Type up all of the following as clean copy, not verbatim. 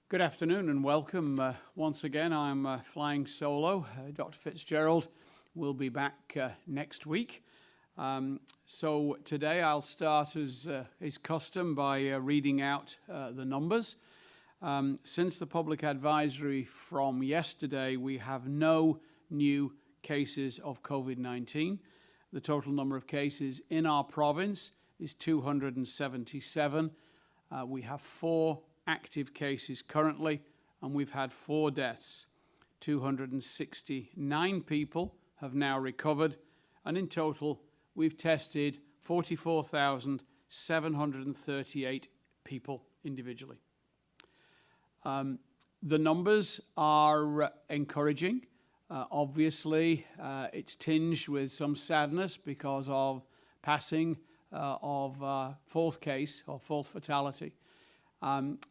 Good afternoon and welcome. Once again, I'm flying solo. Dr. Fitzgerald will be back next week. So today I'll start as is custom by reading out the numbers. Since the public advisory from yesterday, we have no new cases of COVID-19. The total number of cases in our province is 277. We have 4 active cases currently, and we've had 4 deaths. 269 people have now recovered, and in total we've tested 44,738 people individually. The numbers are encouraging. Obviously, it's tinged with some sadness because of passing of 4th case or 4th fatality.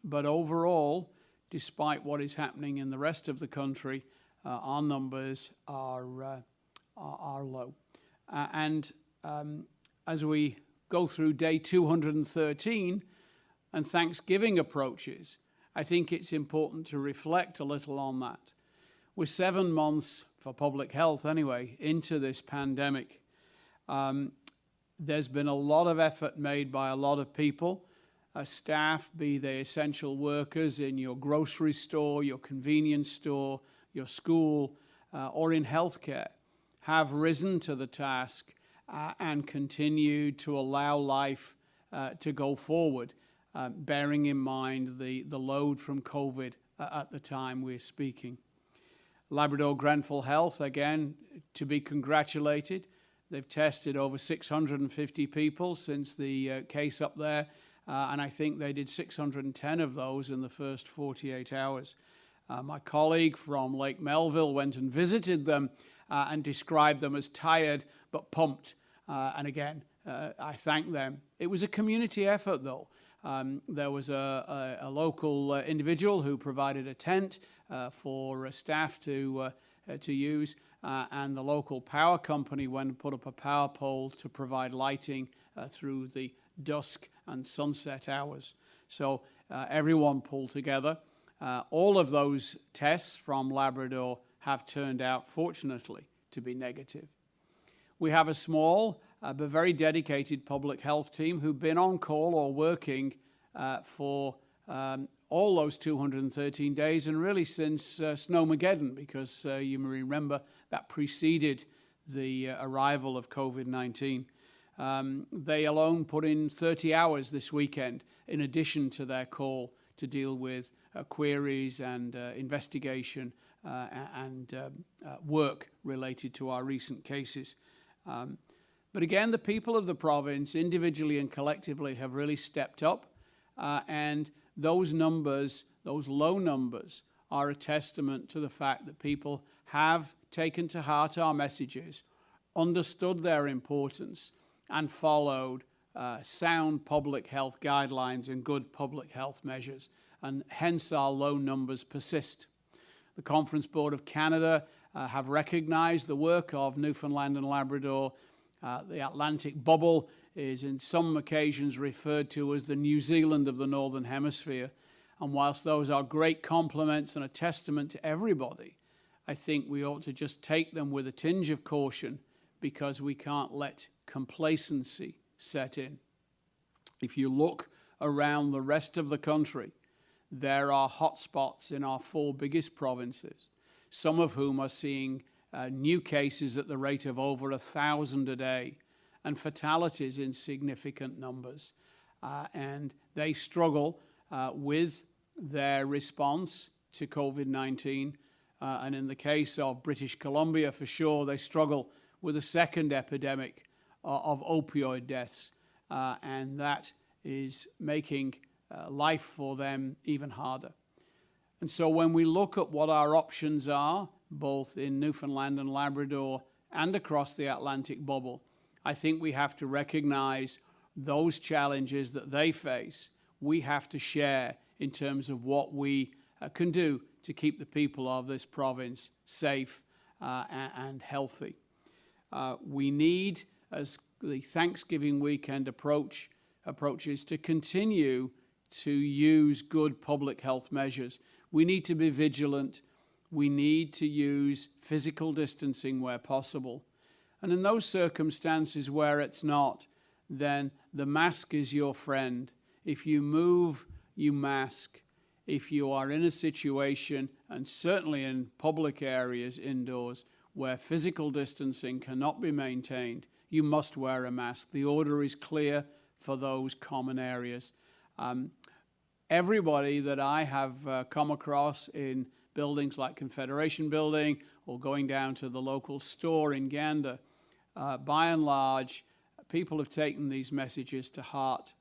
But overall, despite what is happening in the rest of the country, our numbers are low. As we go through day 213 and Thanksgiving approaches, I think it's important to reflect a little on that. We're 7 months, for public health anyway, into this pandemic. There's been a lot of effort made by a lot of people. Staff, be they essential workers in your grocery store, your convenience store, your school, or in healthcare, have risen to the task and continued to allow life to go forward, bearing in mind the load from COVID at the time we're speaking. Labrador Grenfell Health, again, to be congratulated. They've tested over 650 people since the case up there. And I think they did 610 of those in the first 48 hours. My colleague from Lake Melville went and visited them and described them as tired but pumped. And again, I thank them. It was a community effort, though. There was a local individual who provided a tent for staff to use, and the local power company went and put up a power pole to provide lighting through the dusk and sunset hours. So everyone pulled together. All of those tests from Labrador have turned out, fortunately, to be negative. We have a small but very dedicated public health team who've been on call or working for all those 213 days and really since Snowmageddon, because you may remember that preceded the arrival of COVID-19. They alone put in 30 hours this weekend in addition to their call to deal with queries and investigation and work related to our recent cases. But again, the people of the province, individually and collectively, have really stepped up, and those numbers, those low numbers, are a testament to the fact that people have taken to heart our messages, understood their importance, and followed sound public health guidelines and good public health measures, and hence our low numbers persist. The Conference Board of Canada have recognized the work of Newfoundland and Labrador. The Atlantic bubble is in some occasions referred to as the New Zealand of the Northern Hemisphere, and whilst those are great compliments and a testament to everybody, I think we ought to just take them with a tinge of caution, because we can't let complacency set in. If you look around the rest of the country, there are hotspots in our 4 biggest provinces, some of whom are seeing new cases at the rate of over 1,000 a day and fatalities in significant numbers. And they struggle with their response to COVID-19. And in the case of British Columbia, for sure, they struggle with a second epidemic of opioid deaths, and that is making life for them even harder. And so when we look at what our options are, both in Newfoundland and Labrador and across the Atlantic bubble, I think we have to recognize those challenges that they face. We have to share in terms of what we can do to keep the people of this province safe and healthy. We need, as the Thanksgiving weekend approaches, to continue to use good public health measures. We need to be vigilant. We need to use physical distancing where possible. And in those circumstances where it's not, then the mask is your friend. If you move, you mask. If you are in a situation, and certainly in public areas indoors, where physical distancing cannot be maintained, you must wear a mask. The order is clear for those common areas. Everybody that I have come across in buildings like Confederation Building or going down to the local store in Gander, by and large, people have taken these messages to heart.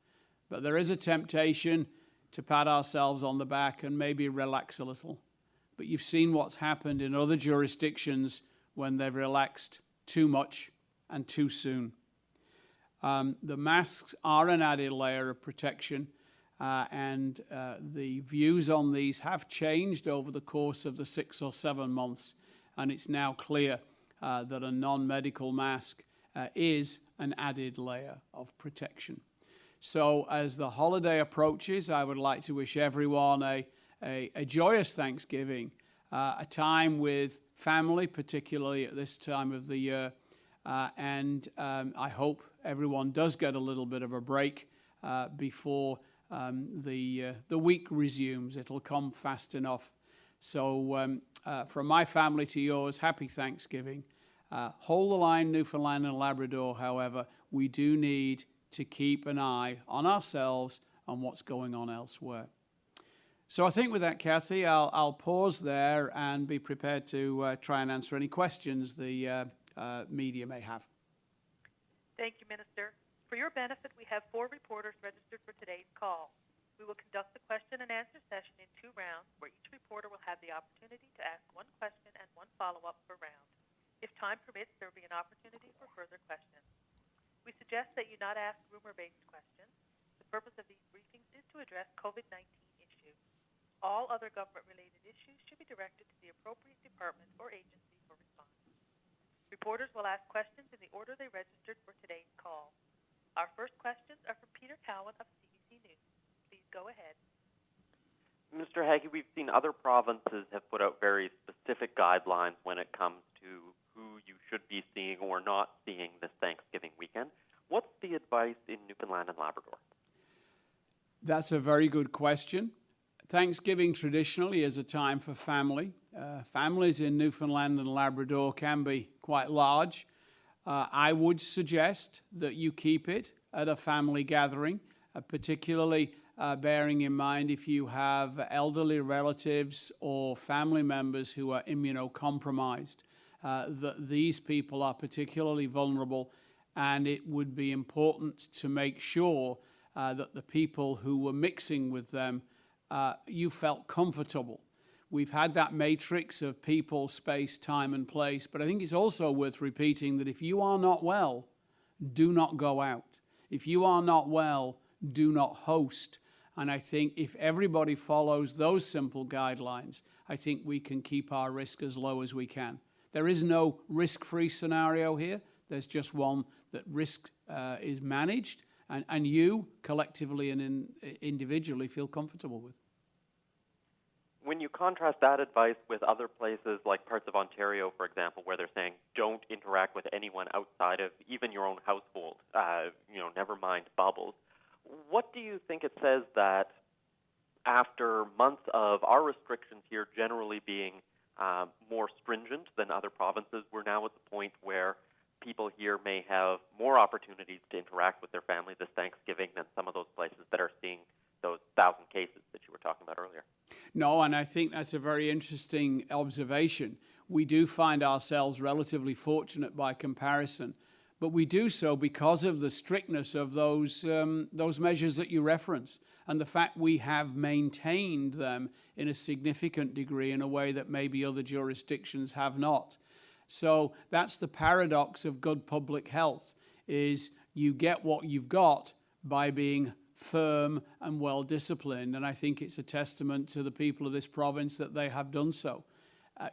But there is a temptation to pat ourselves on the back and maybe relax a little. But you've seen what's happened in other jurisdictions when they've relaxed too much and too soon. The masks are an added layer of protection, and the views on these have changed over the course of the 6 or 7 months, and it's now clear that a non-medical mask is an added layer of protection. So as the holiday approaches, I would like to wish everyone a joyous Thanksgiving, a time with family, particularly at this time of the year, and I hope everyone does get a little bit of a break before the week resumes. It'll come fast enough. So from my family to yours, happy Thanksgiving. Hold the line, Newfoundland and Labrador, however, we do need to keep an eye on ourselves and what's going on elsewhere. So I think with that, Kathy, I'll pause there and be prepared to try and answer any questions the media may have. Thank you, Minister. For your benefit, we have 4 reporters registered for today's call. We will conduct the question and answer session in 2 rounds, where each reporter will have the opportunity to ask 1 question and 1 follow-up per round. If time permits, there will be an opportunity for further questions. We suggest that you not ask rumor-based questions. The purpose of these briefings is to address COVID-19 issues. All other government-related issues should be directed to the appropriate department or agency for response. Reporters will ask questions in the order they registered for today's call. Our first questions are from Peter Cowan of CBC News. Please go ahead. Mr. Haggie, we've seen other provinces have put out very specific guidelines when it comes to who you should be seeing or not seeing this Thanksgiving weekend. What's the advice in Newfoundland and Labrador? That's a very good question. Thanksgiving traditionally is a time for family. Families in Newfoundland and Labrador can be quite large. I would suggest that you keep it at a family gathering, particularly bearing in mind if you have elderly relatives or family members who are immunocompromised. That these people are particularly vulnerable, and it would be important to make sure that the people who were mixing with them, you felt comfortable. We've had that matrix of people, space, time, and place, but I think it's also worth repeating that if you are not well, do not go out. If you are not well, do not host. And I think if everybody follows those simple guidelines, I think we can keep our risk as low as we can. There is no risk-free scenario here. There's just one that risk is managed and you collectively and individually feel comfortable with. When you contrast that advice with other places like parts of Ontario, for example, where they're saying don't interact with anyone outside of even your own household, never mind bubbles, what do you think it says that after months of our restrictions here generally being more stringent than other provinces, we're now at the point where people here may have more opportunities to interact with their family this Thanksgiving than some of those places that are seeing those 1,000 cases that you were talking about earlier? No, and I think that's a very interesting observation. We do find ourselves relatively fortunate by comparison, but we do so because of the strictness of those measures that you reference, and the fact we have maintained them in a significant degree in a way that maybe other jurisdictions have not. So that's the paradox of good public health, is you get what you've got by being firm and well-disciplined, and I think it's a testament to the people of this province that they have done so.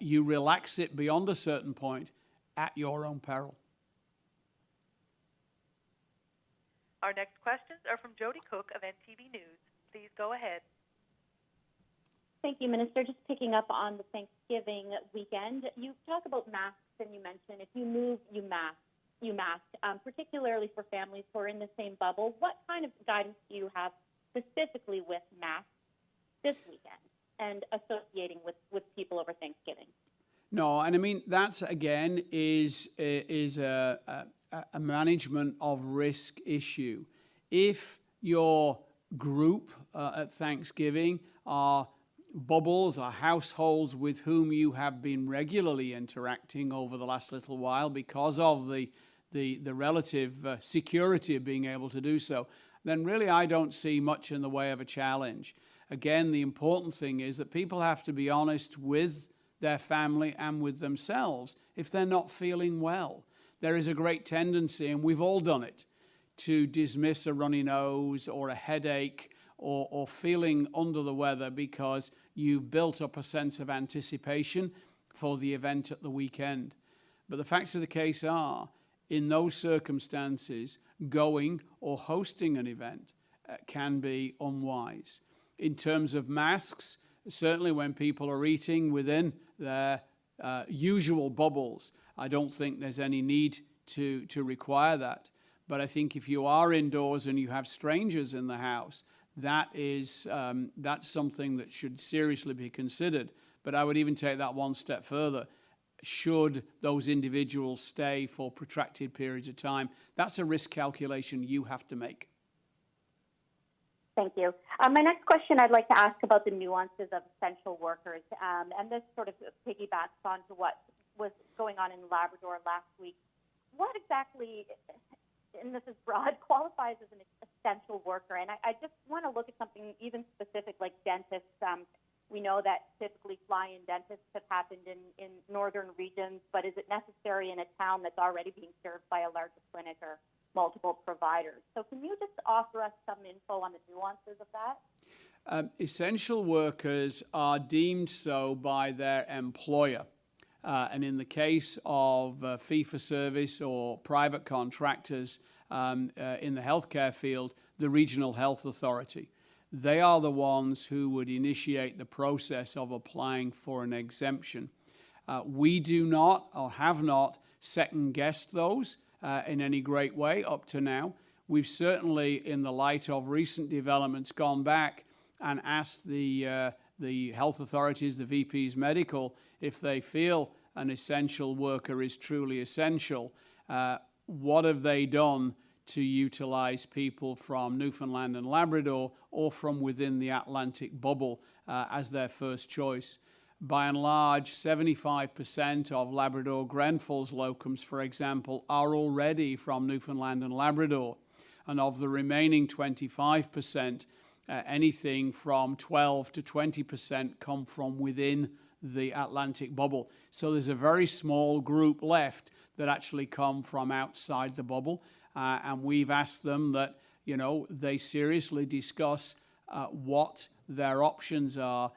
You relax it beyond a certain point at your own peril. Our next questions are from Jody Cook of NTV News. Please go ahead. Thank you, Minister. Just picking up on the Thanksgiving weekend, you talk about masks and you mentioned if you move, you mask, particularly for families who are in the same bubble. What kind of guidance do you have specifically with masks this weekend and associating with people over Thanksgiving? No, and I mean, that again is a management of risk issue. If your group at Thanksgiving are bubbles or households with whom you have been regularly interacting over the last little while because of the relative security of being able to do so, then really I don't see much in the way of a challenge. Again, the important thing is that people have to be honest with their family and with themselves if they're not feeling well. There is a great tendency, and we've all done it, to dismiss a runny nose or a headache or feeling under the weather because you've built up a sense of anticipation for the event at the weekend. But the facts of the case are, in those circumstances, going or hosting an event can be unwise. In terms of masks, certainly when people are eating within their usual bubbles, I don't think there's any need to require that. But I think if you are indoors and you have strangers in the house, that's something that should seriously be considered. But I would even take that one step further. Should those individuals stay for protracted periods of time, that's a risk calculation you have to make. Thank you. My next question, I'd like to ask about the nuances of essential workers, and this sort of piggybacks onto what was going on in Labrador last week. What exactly, and this is broad, qualifies as an essential worker? And I just want to look at something even specific like dentists. We know that typically fly-in dentists have happened in northern regions, but is it necessary in a town that's already being served by a larger clinic or multiple providers? So can you just offer us some info on the nuances of that? Essential workers are deemed so by their employer. And in the case of fee-for-service or private contractors in the healthcare field, the regional health authority. They are the ones who would initiate the process of applying for an exemption. We do not or have not second-guessed those in any great way up to now. We've certainly, in the light of recent developments, gone back and asked the health authorities, the VPs medical, if they feel an essential worker is truly essential. What have they done to utilize people from Newfoundland and Labrador or from within the Atlantic bubble as their first choice? By and large, 75% of Labrador Grenfell's locums, for example, are already from Newfoundland and Labrador. And of the remaining 25%, anything from 12 to 20% come from within the Atlantic bubble. So there's a very small group left that actually come from outside the bubble. And we've asked them that, they seriously discuss what their options are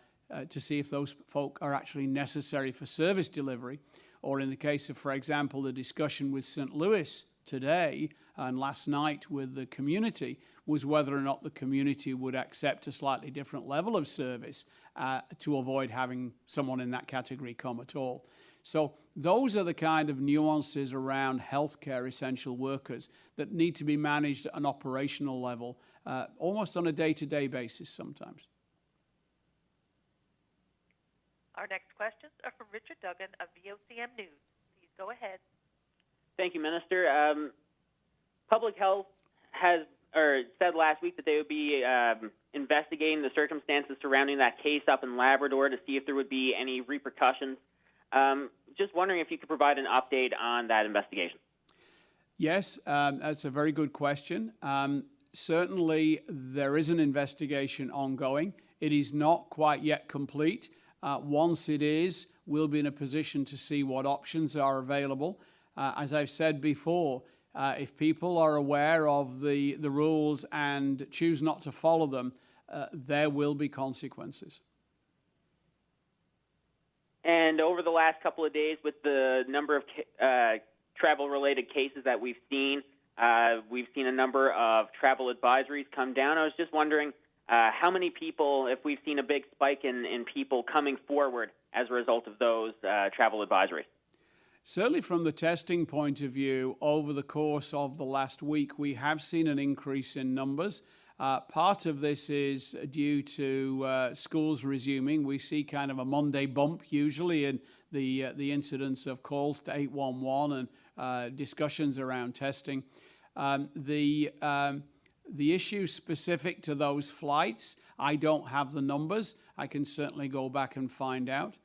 to see if those folk are actually necessary for service delivery. Or in the case of, for example, the discussion with St. Louis today and last night with the community was whether or not the community would accept a slightly different level of service to avoid having someone in that category come at all. So those are the kind of nuances around healthcare essential workers that need to be managed at an operational level, almost on a day-to-day basis sometimes. Our next questions are from Richard Duggan of VOCM News. Please go ahead. Thank you, Minister. Public Health said last week that they would be investigating the circumstances surrounding that case up in Labrador to see if there would be any repercussions. Just wondering if you could provide an update on that investigation. Yes, that's a very good question. Certainly, there is an investigation ongoing. It is not quite yet complete. Once it is, we'll be in a position to see what options are available. As I've said before, if people are aware of the rules and choose not to follow them, there will be consequences. And over the last couple of days, with the number of travel-related cases that we've seen a number of travel advisories come down. I was just wondering How many people, if we've seen a big spike in people coming forward as a result of those travel advisories? Certainly from the testing point of view, over the course of the last week, we have seen an increase in numbers. Part of this is due to schools resuming. We see kind of a Monday bump usually in the incidence of calls to 811 and discussions around testing. The issue specific to those flights, I don't have the numbers. I can certainly go back and find out.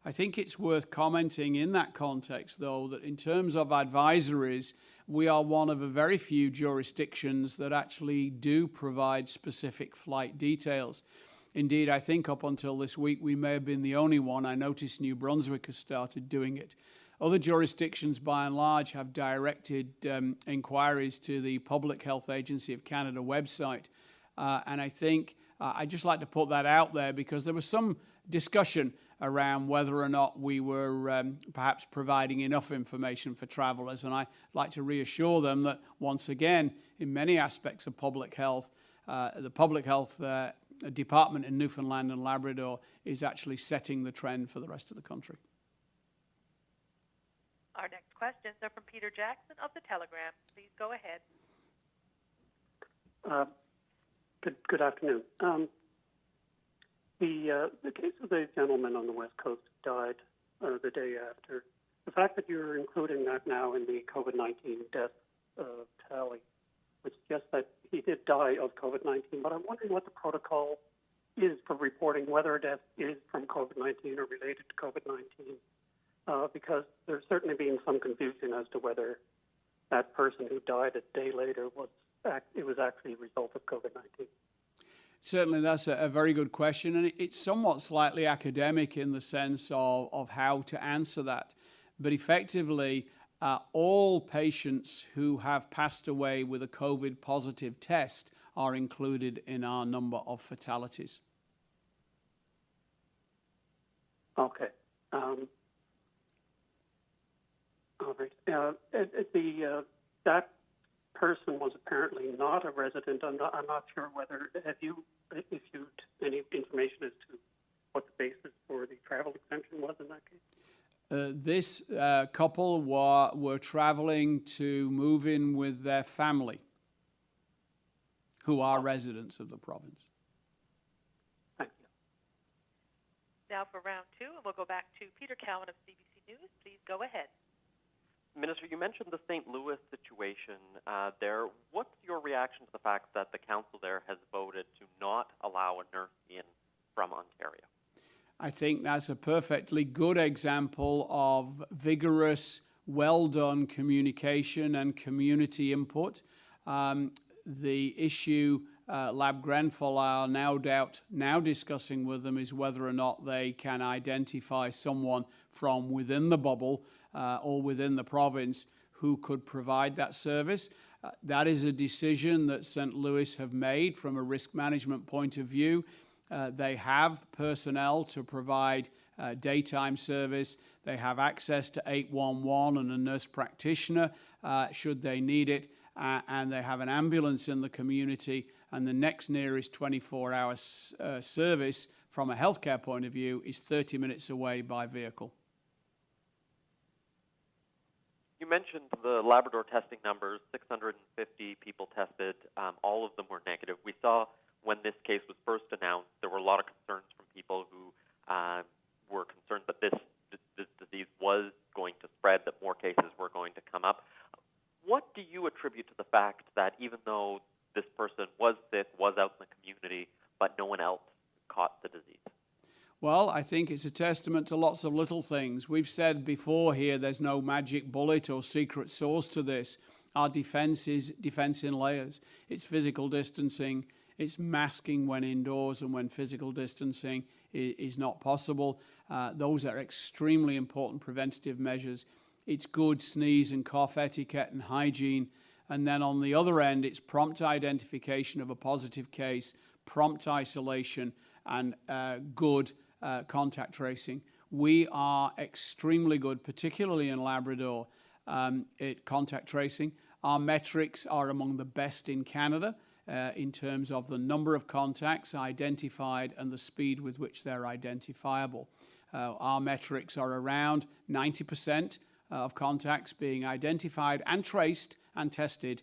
I think it's worth commenting in that context, though, that in terms of advisories, we are one of a very few jurisdictions that actually do provide specific flight details. Indeed, I think up until this week, we may have been the only one. I noticed New Brunswick has started doing it. Other jurisdictions, by and large, have directed inquiries to the Public Health Agency of Canada website. And I think I'd just like to put that out there because there was some discussion around whether or not we were perhaps providing enough information for travelers. And I'd like to reassure them that, once again, in many aspects of public health, the Public Health Department in Newfoundland and Labrador is actually setting the trend for the rest of the country. Our next questions are from Peter Jackson of The Telegram. Please go ahead. Good afternoon. The case of the gentleman on the West Coast who died the day after, the fact that you're including that now in the COVID-19 death tally would suggest that he did die of COVID-19, but I'm wondering what the protocol is for reporting whether a death is from COVID-19 or related to COVID-19. Because there's certainly been some confusion as to whether that person who died a day later was actually a result of COVID-19. Certainly, that's a very good question, and it's somewhat slightly academic in the sense of how to answer that. But effectively, all patients who have passed away with a COVID-positive test are included in our number of fatalities. Okay. All right. That person was apparently not a resident. I'm not sure whether have you issued any information as to what the basis for the travel exemption was in that case. This couple were traveling to move in with their family, who are residents of the province. Thank you. Now for round two, and we'll go back to Peter Cowan of CBC News. Please go ahead. Minister, you mentioned the St. Louis situation there. What's your reaction to the fact that the council there has voted to not allow a nurse in from Ontario? I think that's a perfectly good example of vigorous, well-done communication and community input. The issue Lab Grenfell are now discussing with them is whether or not they can identify someone from within the bubble or within the province who could provide that service. That is a decision that St. Louis have made from a risk management point of view. They have personnel to provide daytime service. They have access to 811 and a nurse practitioner should they need it. And they have an ambulance in the community. And the next nearest 24-hour service from a healthcare point of view is 30 minutes away by vehicle. You mentioned the Labrador testing numbers, 650 people tested. All of them were negative. We saw when this case was first announced, there were a lot of concerns from people who were concerned that this disease was going to spread, that more cases were going to come up. What do you attribute to the fact that even though this person was sick, was out in the community, but no one else caught the disease? Well, I think it's a testament to lots of little things. We've said before here there's no magic bullet or secret sauce to this. Our defense is defense in layers. It's physical distancing. It's masking when indoors and when physical distancing is not possible. Those are extremely important preventative measures. It's good sneeze and cough etiquette and hygiene. And then on the other end, it's prompt identification of a positive case, prompt isolation, and good contact tracing. We are extremely good, particularly in Labrador, at contact tracing. Our metrics are among the best in Canada. in terms of the number of contacts identified and the speed with which they're identifiable. Our metrics are around 90% of contacts being identified and traced and tested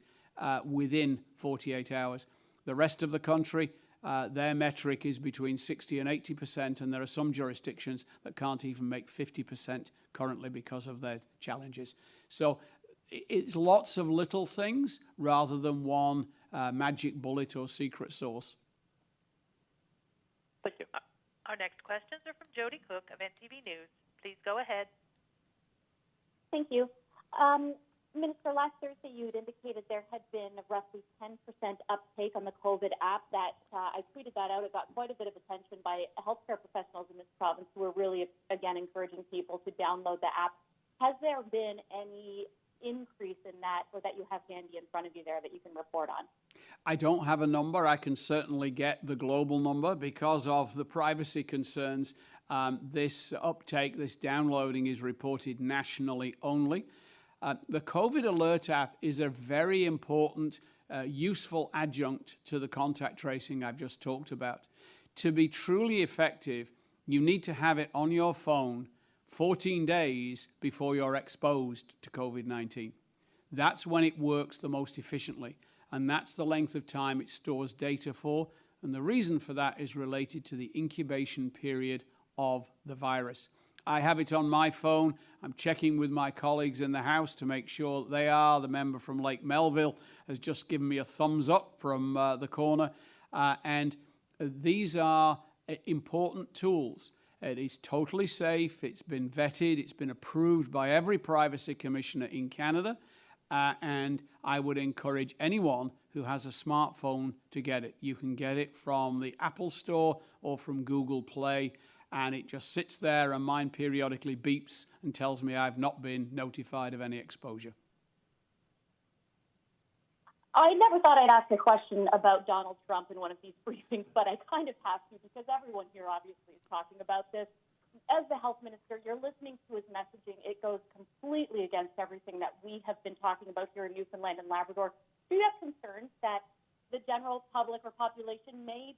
within 48 hours. The rest of the country, their metric is between 60 and 80%, and there are some jurisdictions that can't even make 50% currently because of their challenges. So it's lots of little things rather than one magic bullet or secret sauce. Thank you. Our next questions are from Jody Cook of NTV News. Please go ahead. Thank you. Minister, last Thursday you had indicated there had been roughly 10% uptake on the COVID app. That I tweeted that out. It got quite a bit of attention by healthcare professionals in this province who are really, again, encouraging people to download the app. Has there been any increase in that, or that you have handy in front of you there that you can report on? I don't have a number. I can certainly get the global number. Because of the privacy concerns, this uptake, this downloading is reported nationally only. The COVID Alert app is a very important, useful adjunct to the contact tracing I've just talked about. To be truly effective, you need to have it on your phone 14 days before you're exposed to COVID-19. That's when it works the most efficiently, and that's the length of time it stores data for, and the reason for that is related to the incubation period of the virus. I have it on my phone. I'm checking with my colleagues in the House to make sure they are. The member from Lake Melville has just given me a thumbs up from the corner, and these are important tools. It is totally safe. It's been vetted. It's been approved by every privacy commissioner in Canada. And I would encourage anyone who has a smartphone to get it. You can get it from the Apple Store or from Google Play. And it just sits there and mine periodically beeps and tells me I've not been notified of any exposure. I never thought I'd ask a question about Donald Trump in one of these briefings, but I kind of have to because everyone here obviously is talking about this. As the health minister, you're listening to his messaging. It goes completely against everything that we have been talking about here in Newfoundland and Labrador. Do you have concerns that the general public or population may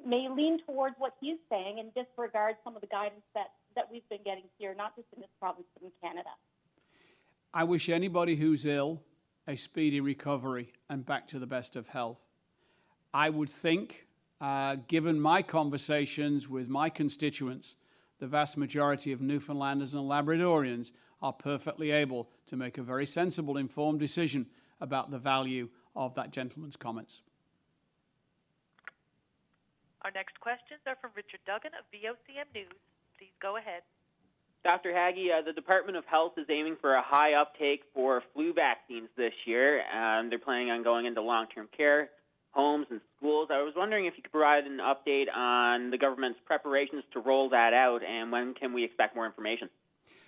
lean towards what he's saying and disregard some of the guidance that we've been getting here, not just in this province, but in Canada? I wish anybody who's ill a speedy recovery and back to the best of health. I would think, given my conversations with my constituents, the vast majority of Newfoundlanders and Labradorians are perfectly able to make a very sensible, informed decision about the value of that gentleman's comments. Our next questions are from Richard Duggan of VOCM News. Please go ahead. Dr. Haggie, the Department of Health is aiming for a high uptake for flu vaccines this year. They're planning on going into long-term care, homes, and schools. I was wondering if you could provide an update on the government's preparations to roll that out, and when can we expect more information?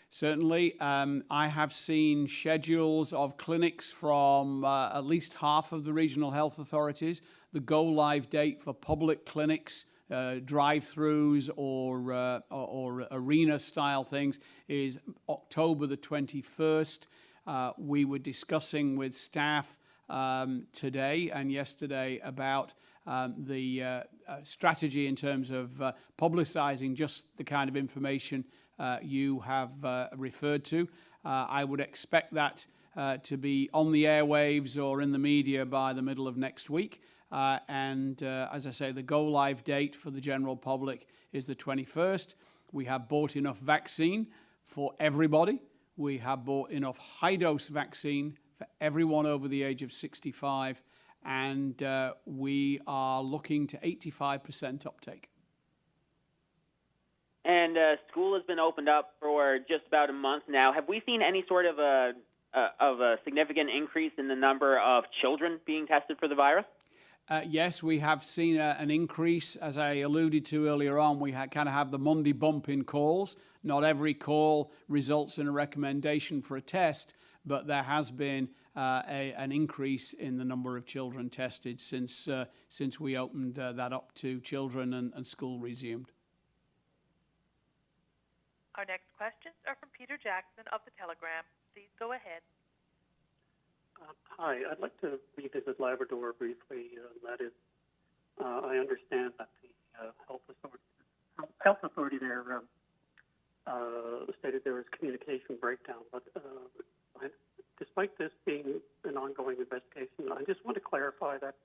Certainly. I have seen schedules of clinics from at least half of the regional health authorities. The go-live date for public clinics, drive-throughs or arena-style things is October the 21st. We were discussing with staff today and yesterday about the strategy in terms of publicizing just the kind of information you have referred to. I would expect that to be on the airwaves or in the media by the middle of next week. And as I say, the go-live date for the general public is the 21st. We have bought enough vaccine for everybody. We have bought enough high-dose vaccine for everyone over the age of 65. And we are looking to 85% uptake. And school has been opened up for just about a month now. Have we seen any sort of a significant increase in the number of children being tested for the virus? Yes, we have seen an increase. As I alluded to earlier on, we kind of have the Monday bump in calls. Not every call results in a recommendation for a test, but there has been an increase in the number of children tested since we opened that up to children and school resumed. Our next questions are from Peter Jackson of The Telegram. Please go ahead. Hi, I'd like to revisit Labrador briefly. That is, I understand that the health authority there stated there was communication breakdown, but despite this being an ongoing investigation, I just want to clarify that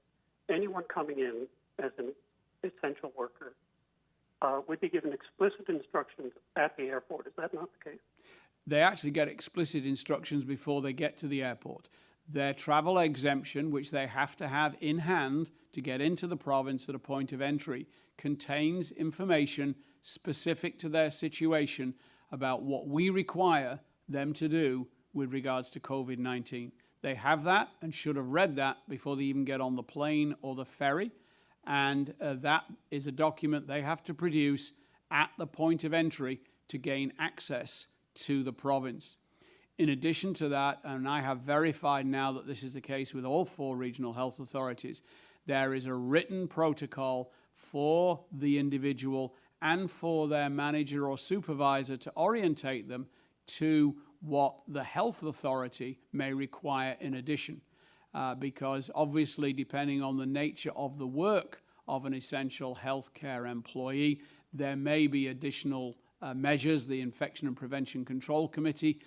anyone coming in as an essential worker would be given explicit instructions at the airport. Is that not the case? They actually get explicit instructions before they get to the airport. Their travel exemption, which they have to have in hand to get into the province at a point of entry, contains information specific to their situation about what we require them to do with regards to COVID-19. They have that and should have read that before they even get on the plane or the ferry. And that is a document they have to produce at the point of entry to gain access to the province. In addition to that, and I have verified now that this is the case with all 4 regional health authorities, there is a written protocol for the individual and for their manager or supervisor to orientate them to what the health authority may require in addition. Because obviously, depending on the nature of the work of an essential healthcare employee, there may be additional measures the Infection and Prevention Control Committee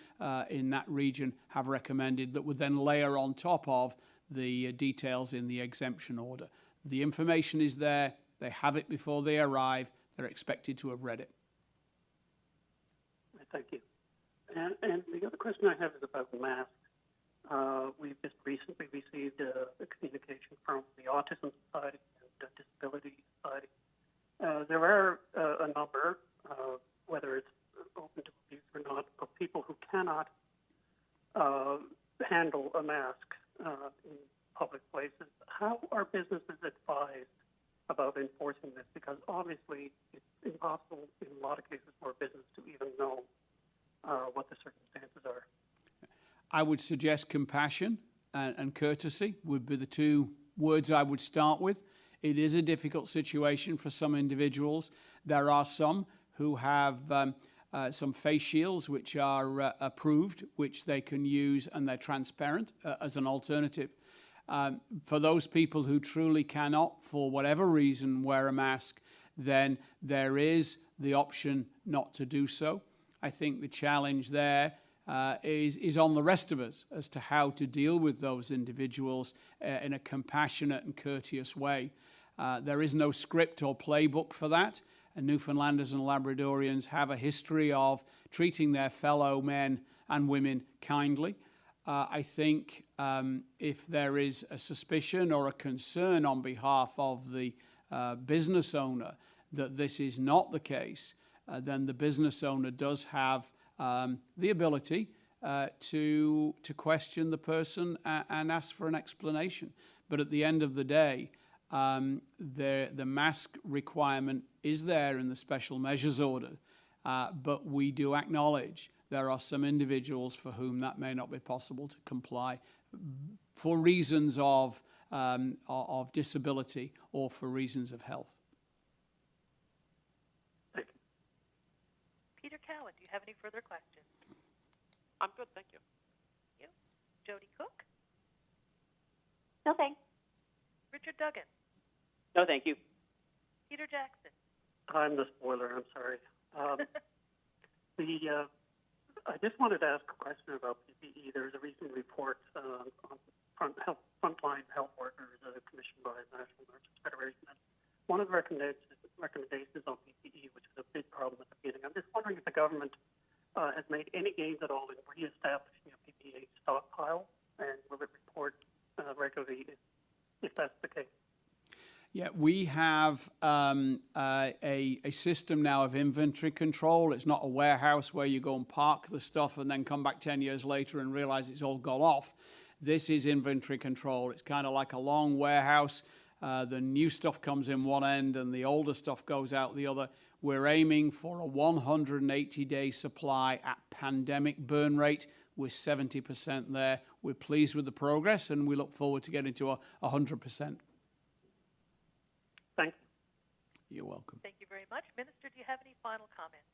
in that region have recommended that would then layer on top of the details in the exemption order. The information is there. They have it before they arrive. They're expected to have read it. Thank you. And the other question I have is about masks. We've just recently received a communication from the Autism Society and the Disability Society. There are a number, whether it's open to abuse or not, of people who cannot handle a mask in public places. How are businesses advised about enforcing this? Because obviously it's impossible in a lot of cases for a business to even know what the circumstances are. I would suggest compassion and courtesy would be the 2 words I would start with. It is a difficult situation for some individuals. There are some who have some face shields which are approved, which they can use, and they're transparent as an alternative. For those people who truly cannot, for whatever reason, wear a mask, then there is the option not to do so. I think the challenge there is on the rest of us as to how to deal with those individuals in a compassionate and courteous way. There is no script or playbook for that. And Newfoundlanders and Labradorians have a history of treating their fellow men and women kindly. I think if there is a suspicion or a concern on behalf of the business owner that this is not the case, then the business owner does have the ability to question the person and ask for an explanation. But at the end of the day, the mask requirement is there in the special measures order, but we do acknowledge there are some individuals for whom that may not be possible to comply for reasons of disability or for reasons of health. Thank you. Peter Cowan, do you have any further questions? I'm good, thank you. You? Jody Cook? No, thanks. Richard Duggan? No, thank you. Peter Jackson? I'm the spoiler, I'm sorry. I just wanted to ask a question about PPE. There was a recent report on frontline health workers commissioned by the National Nurses Federation. And one of the recommendations on PPE, which was a big problem at the beginning, I'm just wondering if the government has made any gains at all in reestablishing a PPE stockpile, and will it report regularly if that's the case? Yeah, we have a system now of inventory control. It's not a warehouse where you go and park the stuff and then come back 10 years later and realize it's all gone off. This is inventory control. It's kind of like a long warehouse. The new stuff comes in one end and the older stuff goes out the other. We're aiming for a 180-day supply at pandemic burn rate. We're 70% there. We're pleased with the progress and we look forward to getting to 100%. Thank you. You're welcome. Thank you very much. Minister, do you have any final comments?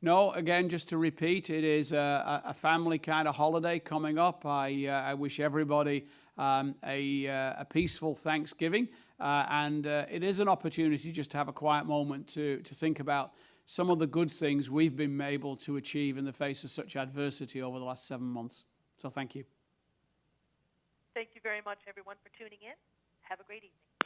No, again, just to repeat, it is a family kind of holiday coming up. I wish everybody a peaceful Thanksgiving, and it is an opportunity just to have a quiet moment to think about some of the good things we've been able to achieve in the face of such adversity over the last 7 months. So thank you. Thank you very much, everyone, for tuning in. Have a great evening.